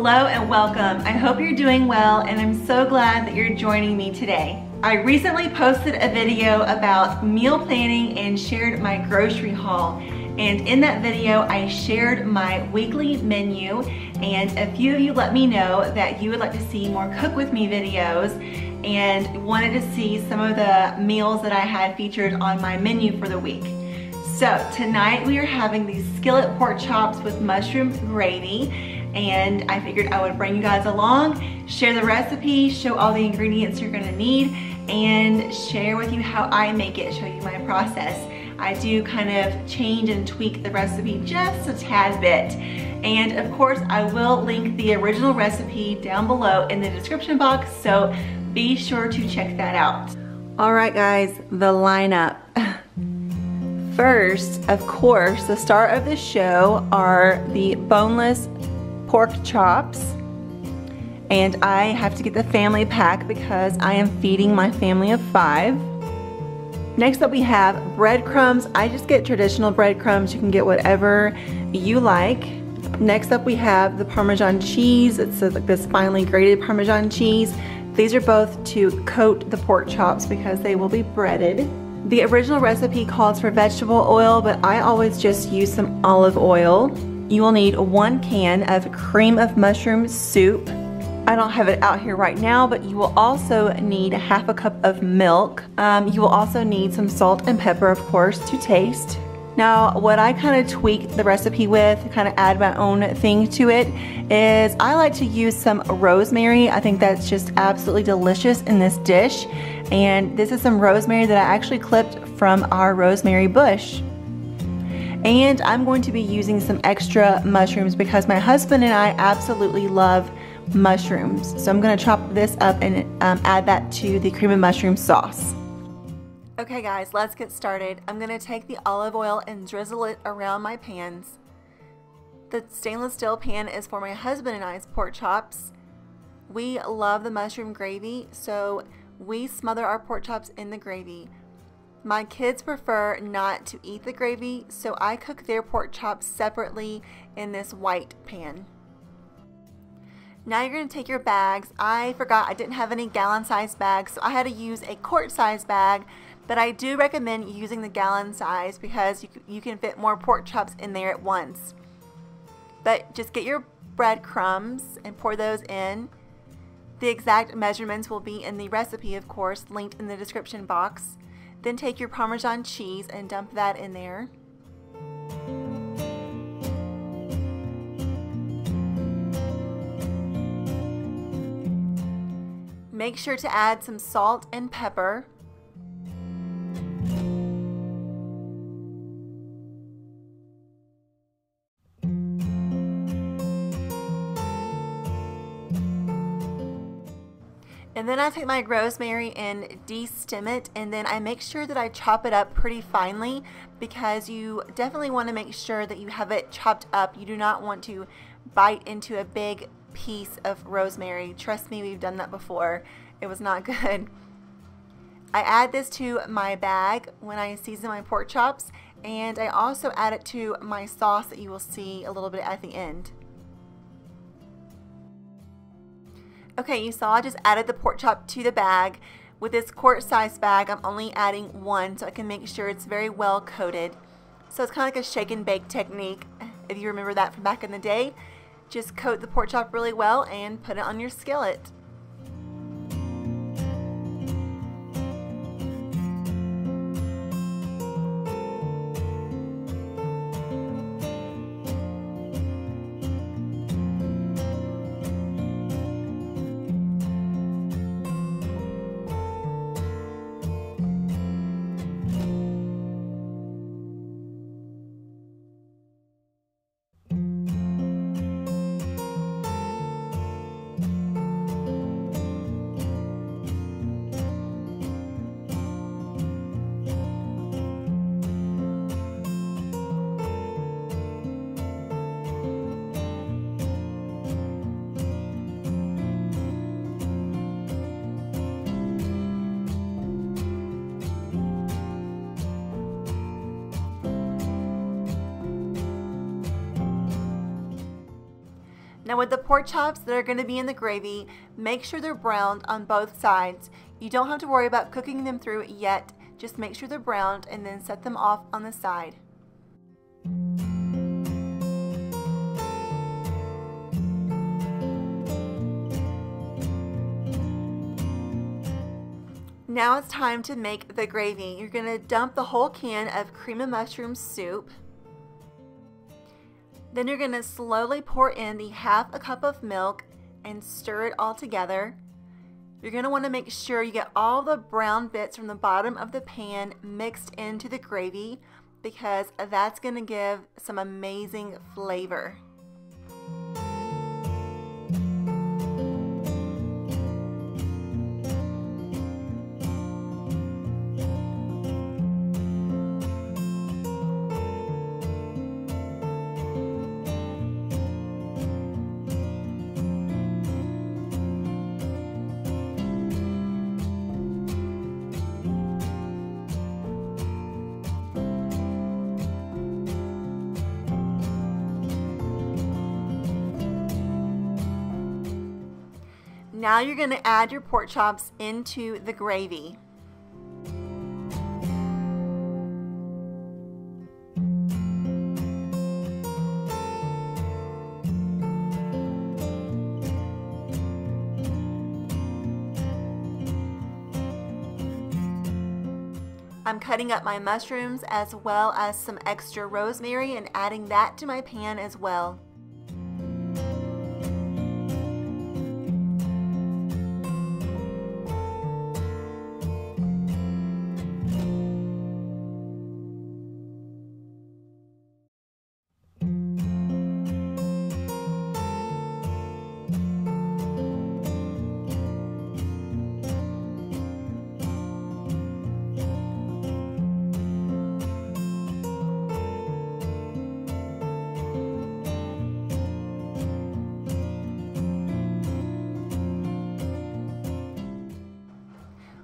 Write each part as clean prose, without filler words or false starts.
Hello and welcome. I hope you're doing well and I'm so glad that you're joining me today. I recently posted a video about meal planning and shared my grocery haul. And in that video, I shared my weekly menu, and a few of you let me know that you would like to see more cook with me videos and wanted to see some of the meals that I had featured on my menu for the week. So tonight we are having these skillet pork chops with mushroom gravy, and I figured I would bring you guys along, share the recipe, show all the ingredients you're gonna need, and share with you how I make it, show you my process. I do kind of change and tweak the recipe just a tad bit. And of course, I will link the original recipe down below in the description box, so be sure to check that out. All right guys, the lineup. First, of course, the star of the show are the boneless pork chops. And I have to get the family pack because I am feeding my family of 5. Next up we have breadcrumbs. I just get traditional breadcrumbs. You can get whatever you like. Next up we have the Parmesan cheese. It's like this finely grated Parmesan cheese. These are both to coat the pork chops because they will be breaded. The original recipe calls for vegetable oil, but I always just use some olive oil. You will need 1 can of cream of mushroom soup. I don't have it out here right now, but you will also need 1/2 cup of milk. You will also need some salt and pepper, of course, to taste. Now, what I kind of tweak the recipe with, kind of add my own thing to it, is I like to use some rosemary. I think that's just absolutely delicious in this dish. And this is some rosemary that I actually clipped from our rosemary bush. And I'm going to be using some extra mushrooms because my husband and I absolutely love mushrooms. So I'm going to chop this up and add that to the cream of mushroom sauce. Okay guys, let's get started. I'm going to take the olive oil and drizzle it around my pans. The stainless steel pan is for my husband and I's pork chops. We love the mushroom gravy, so we smother our pork chops in the gravy. My kids prefer not to eat the gravy, so I cook their pork chops separately in this white pan. Now you're going to take your bags. I forgot I didn't have any gallon-sized bags, so I had to use a quart-sized bag, but I do recommend using the gallon size because you can fit more pork chops in there at once. But just get your breadcrumbs and pour those in. The exact measurements will be in the recipe, of course, linked in the description box. Then take your Parmesan cheese and dump that in there. Make sure to add some salt and pepper. And then I take my rosemary and de-stem it, and then I make sure that I chop it up pretty finely because you definitely want to make sure that you have it chopped up. You do not want to bite into a big piece of rosemary. Trust me, we've done that before. It was not good. I add this to my bag when I season my pork chops, and I also add it to my sauce that you will see a little bit at the end. Okay, you saw I just added the pork chop to the bag. With this quart-sized bag, I'm only adding 1 so I can make sure it's very well coated. So it's kind of like a shake and bake technique. If you remember that from back in the day, just coat the pork chop really well and put it on your skillet. Now with the pork chops that are going to be in the gravy, make sure they're browned on both sides. You don't have to worry about cooking them through yet. Just make sure they're browned and then set them off on the side. Now it's time to make the gravy. You're going to dump the whole can of cream of mushroom soup. Then you're going to slowly pour in the half a cup of milk and stir it all together. You're going to want to make sure you get all the brown bits from the bottom of the pan mixed into the gravy because that's going to give some amazing flavor. Now you're going to add your pork chops into the gravy. I'm cutting up my mushrooms as well as some extra rosemary and adding that to my pan as well.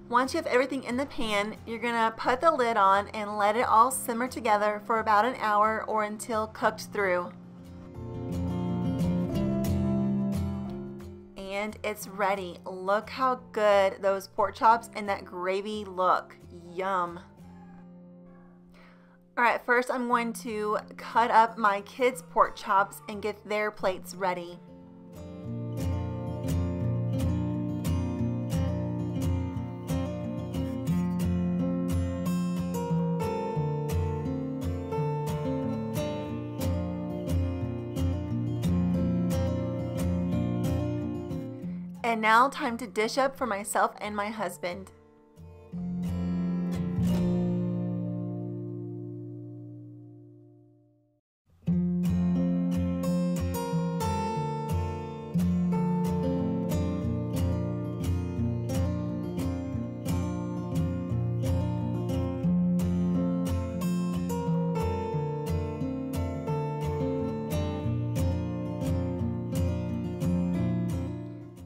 Once you have everything in the pan, you're going to put the lid on and let it all simmer together for about an hour or until cooked through. And it's ready. Look how good those pork chops and that gravy look. Yum. Alright, first I'm going to cut up my kids' pork chops and get their plates ready. And now time to dish up for myself and my husband.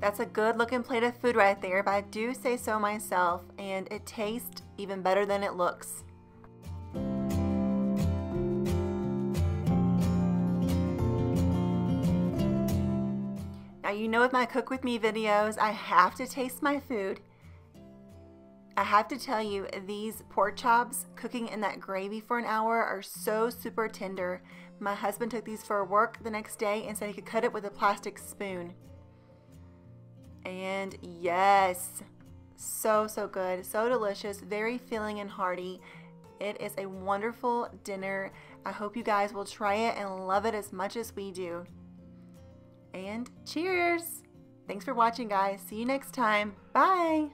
That's a good looking plate of food right there, but I do say so myself, and it tastes even better than it looks. Now you know with my Cook With Me videos, I have to taste my food. I have to tell you, these pork chops cooking in that gravy for an hour are so super tender. My husband took these for work the next day and said he could cut it with a plastic spoon. And yes, so good, so delicious, very filling and hearty. It is a wonderful dinner. I hope you guys will try it and love it as much as we do. And cheers! Thanks for watching, guys. See you next time. Bye!